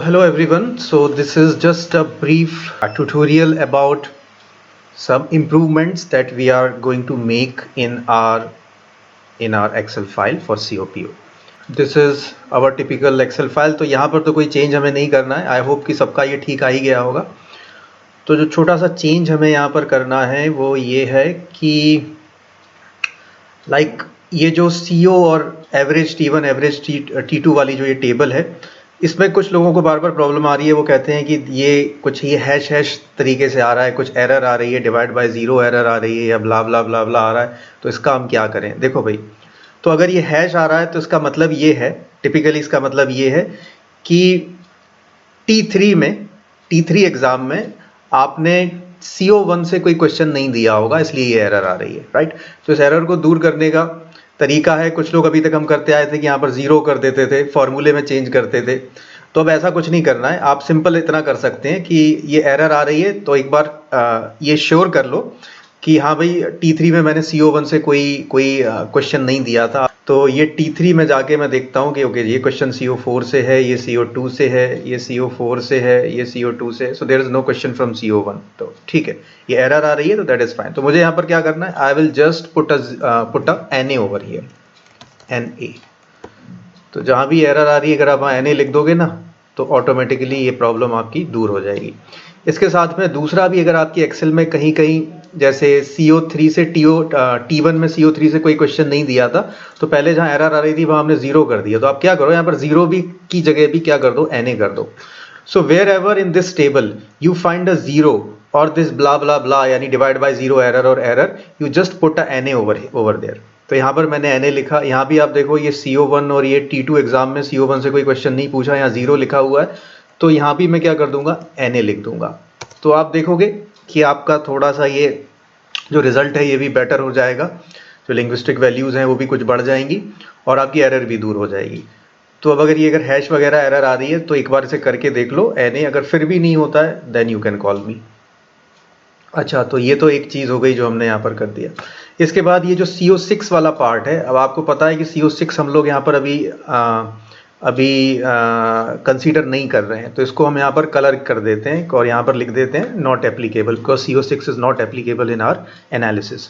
Hello everyone. So this is just a brief tutorial about some improvements that we are going to make in our Excel file for COPO. This is our typical Excel file. तो यहाँ पर तो कोई change हमें नहीं करना है. I hope कि सबका ये ठीक आ ही गया होगा. तो जो छोटा सा चेंज हमें यहाँ पर करना है वो ये है कि ये जो CO और एवरेज T1 एवरेज T2 वाली जो ये टेबल है, इसमें कुछ लोगों को बार बार प्रॉब्लम आ रही है. वो कहते हैं कि ये हैश हैश तरीके से आ रहा है, कुछ एरर आ रही है, डिवाइड बाय ज़ीरो एरर आ रही है या ब्ला ब्ला ब्ला ब्ला आ रहा है. तो इसका हम क्या करें? देखो भाई, तो अगर ये हैश आ रहा है तो इसका मतलब ये है, टिपिकली इसका मतलब ये है कि T3 एग्ज़ाम में आपने CO1 से कोई क्वेश्चन नहीं दिया होगा, इसलिए ये एरर आ रही है, राइट. तो इस एरर को दूर करने का तरीका है, कुछ लोग अभी तक हम करते आए थे कि यहाँ पर ज़ीरो कर देते थे, फॉर्मूले में चेंज करते थे. तो अब ऐसा कुछ नहीं करना है. आप सिंपल इतना कर सकते हैं कि ये एरर आ रही है तो एक बार ये श्योर कर लो कि हाँ भाई T3 में मैंने CO1 से कोई क्वेश्चन नहीं दिया था. तो ये T3 में जाके मैं देखता हूँ कि ओके ये क्वेश्चन CO4 से है, ये CO2 से है, ये CO4 से है, ये CO2 से है. So there is no question from CO1. तो ठीक है, ये एरर आ रही है तो दैट इज फाइन. तो मुझे यहाँ पर क्या करना है? I will just put a NA over here, NA. तो जहाँ भी एरर आ रही है अगर आप NA लिख दोगे ना तो ऑटोमेटिकली ये प्रॉब्लम आपकी दूर हो जाएगी. इसके साथ में दूसरा भी, अगर आपकी एक्सेल में कहीं कहीं जैसे CO3 से T1 में CO3 से कोई क्वेश्चन नहीं दिया था, तो पहले जहाँ एरर आ रही थी वहाँ हमने ज़ीरो कर दिया. तो आप क्या करो, यहाँ पर ज़ीरो भी की जगह भी क्या कर दो, NA कर दो. So wherever in this table you find a zero और दिस ब्ला ब्ला ब्ला यानी डिवाइड बाय ज़ीरो एरर और error, you just put a NA over there. तो यहाँ पर मैंने NA लिखा. यहाँ भी आप देखो ये CO1 और ये T2 एग्जाम में CO1 से कोई क्वेश्चन नहीं पूछा, यहाँ ज़ीरो लिखा हुआ है. तो यहाँ भी मैं क्या कर दूंगा, NA लिख दूंगा. तो आप देखोगे कि आपका थोड़ा सा ये जो रिजल्ट है ये भी बेटर हो जाएगा. जो लिंग्विस्टिक वैल्यूज़ हैं वो भी कुछ बढ़ जाएंगी और आपकी एरर भी दूर हो जाएगी. तो अब अगर हैश वगैरह एरर आ रही है तो एक बार इसे करके देख लो NA. अगर फिर भी नहीं होता है then you can call me. अच्छा, तो ये तो एक चीज़ हो गई जो हमने यहाँ पर कर दिया. इसके बाद ये जो CO6 वाला पार्ट है, अब आपको पता है कि CO6 हम लोग यहाँ पर अभी कंसीडर नहीं कर रहे हैं. तो इसको हम यहाँ पर कलर कर देते हैं और यहाँ पर लिख देते हैं not applicable, because CO6 is not applicable in our analysis.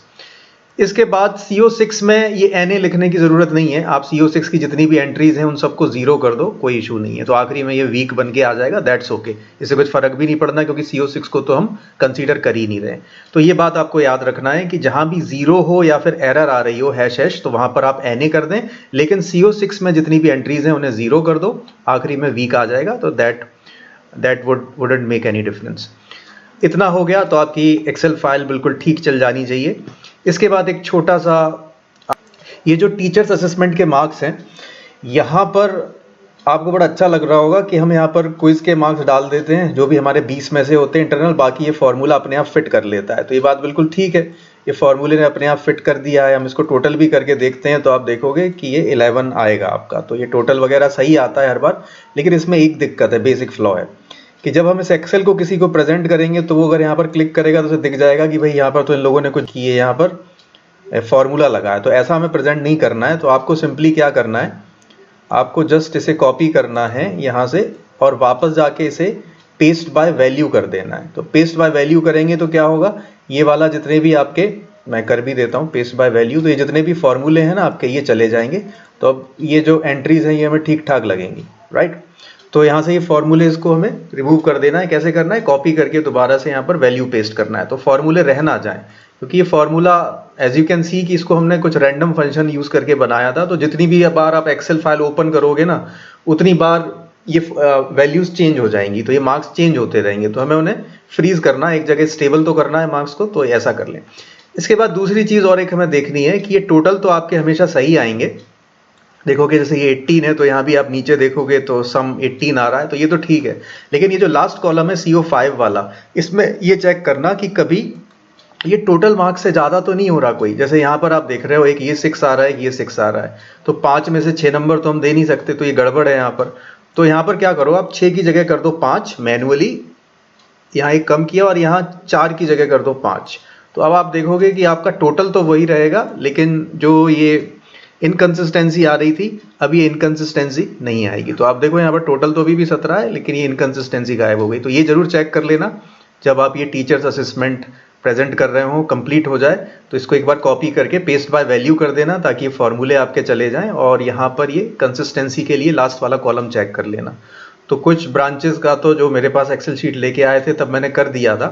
इसके बाद CO6 में ये NA लिखने की ज़रूरत नहीं है. आप CO6 की जितनी भी एंट्रीज हैं उन सबको ज़ीरो कर दो, कोई इशू नहीं है. तो आखिरी में ये वीक बन के आ जाएगा, दैट्स ओके. इससे कुछ फ़र्क भी नहीं पड़ना क्योंकि CO6 को तो हम कंसीडर कर ही नहीं रहे. तो ये बात आपको याद रखना है कि जहाँ भी ज़ीरो हो या फिर एरर आ रही हो हैश हैश, तो वहाँ पर आप NA कर दें. लेकिन CO6 में जितनी भी एंट्रीज हैं उन्हें ज़ीरो कर दो, आखिरी में वीक आ जाएगा. तो that wouldn't make any difference. इतना हो गया तो आपकी एक्सेल फाइल बिल्कुल ठीक चल जानी चाहिए. इसके बाद एक छोटा सा, ये जो टीचर्स असेसमेंट के मार्क्स हैं, यहाँ पर आपको बड़ा अच्छा लग रहा होगा कि हम यहाँ पर क्विज़ के मार्क्स डाल देते हैं जो भी हमारे 20 में से होते हैं इंटरनल, बाकी ये फार्मूला अपने आप फिट कर लेता है. तो ये बात बिल्कुल ठीक है, ये फार्मूले ने अपने आप फिट कर दिया है. हम इसको टोटल भी करके देखते हैं तो आप देखोगे कि ये 11 आएगा आपका. तो ये टोटल वगैरह सही आता है हर बार, लेकिन इसमें एक दिक्कत है, बेसिक फ्लॉ है कि जब हम इस एक्सेल को किसी को प्रेजेंट करेंगे तो वो अगर यहाँ पर क्लिक करेगा तो उसे दिख जाएगा कि भाई यहाँ पर तो इन लोगों ने कुछ किए, यहाँ पर फॉर्मूला लगा है. तो ऐसा हमें प्रेजेंट नहीं करना है. तो आपको सिंपली क्या करना है, आपको जस्ट इसे कॉपी करना है यहाँ से और वापस जाके इसे पेस्ट बाय वैल्यू कर देना है. तो पेस्ट बाय वैल्यू करेंगे तो क्या होगा, ये वाला जितने भी आपके, मैं कर भी देता हूँ पेस्ट बाय वैल्यू, तो ये जितने भी फॉर्मूले हैं ना आपके ये चले जाएंगे. तो अब ये जो एंट्रीज हैं ये हमें ठीक ठाक लगेंगी, राइट. तो यहाँ से ये फॉर्मूलेज को हमें रिमूव कर देना है. कैसे करना है, कॉपी करके दोबारा से यहाँ पर वैल्यू पेस्ट करना है. तो फॉर्मूले रह ना जाए, क्योंकि ये formula as you can see कि इसको हमने कुछ रैंडम फंक्शन यूज करके बनाया था. तो जितनी भी बार आप एक्सेल फाइल ओपन करोगे ना उतनी बार ये वैल्यूज चेंज हो जाएंगी, तो ये मार्क्स चेंज होते रहेंगे. तो हमें उन्हें फ्रीज करना है, एक जगह स्टेबल तो करना है मार्क्स को. तो ऐसा कर लें. इसके बाद दूसरी चीज और एक हमें देखनी है कि ये टोटल तो आपके हमेशा सही आएंगे. देखोगे जैसे ये 18 है तो यहाँ भी आप नीचे देखोगे तो सम 18 आ रहा है, तो ये तो ठीक है. लेकिन ये जो लास्ट कॉलम है CO5 वाला, इसमें ये चेक करना कि कभी ये टोटल मार्क्स से ज़्यादा तो नहीं हो रहा कोई. जैसे यहाँ पर आप देख रहे हो एक ये 6 आ रहा है, एक ये 6 आ रहा है. तो 5 में से 6 नंबर तो हम दे नहीं सकते, तो ये गड़बड़ है यहाँ पर. तो यहाँ पर क्या करो, आप 6 की जगह कर दो 5 मैनुअली, यहाँ एक कम किया और यहाँ 4 की जगह कर दो 5. तो अब आप देखोगे कि आपका टोटल तो वही रहेगा, लेकिन जो ये इनकंसिस्टेंसी आ रही थी, अब ये इनकंसिस्टेंसी नहीं आएगी। तो आप देखो यहाँ पर टोटल तो अभी भी 17 है, लेकिन ये इनकंसिस्टेंसी गायब हो गई। तो ये जरूर चेक कर लेना जब आप ये टीचर्स असेसमेंट प्रेजेंट कर रहे हो, कंप्लीट हो जाए तो इसको एक बार कॉपी करके पेस्ट बाय वैल्यू कर देना, ताकि ये फॉर्मूले आपके चले जाएं और यहाँ पर ये कंसिस्टेंसी के लिए लास्ट वाला कॉलम चेक कर लेना। तो कुछ ब्रांचेस का तो जो मेरे पास एक्सेल शीट लेके आए थे तब मैंने कर दिया था,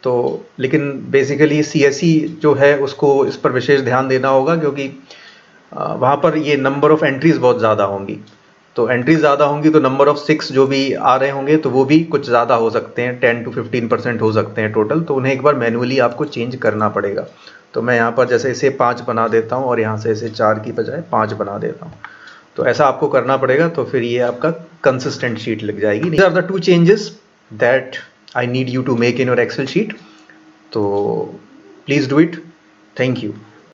तो लेकिन बेसिकली सीएसई जो है उसको इस पर विशेष ध्यान देना होगा, क्योंकि वहाँ पर ये नंबर ऑफ एंट्रीज बहुत ज़्यादा होंगी। तो एंट्रीज ज़्यादा होंगी तो नंबर ऑफ 6 जो भी आ रहे होंगे तो वो भी कुछ ज़्यादा हो सकते हैं, 10 to 15% हो सकते हैं टोटल। तो उन्हें एक बार मैनुअली आपको चेंज करना पड़ेगा। तो मैं यहाँ पर जैसे इसे 5 बना देता हूँ और यहाँ से इसे 4 की बजाय 5 बना देता हूँ। तो ऐसा आपको करना पड़ेगा, तो फिर ये आपका कंसिस्टेंट शीट लग जाएगी। These are the 2 changes that I need you to make in your Excel sheet. तो please do it. Thank you.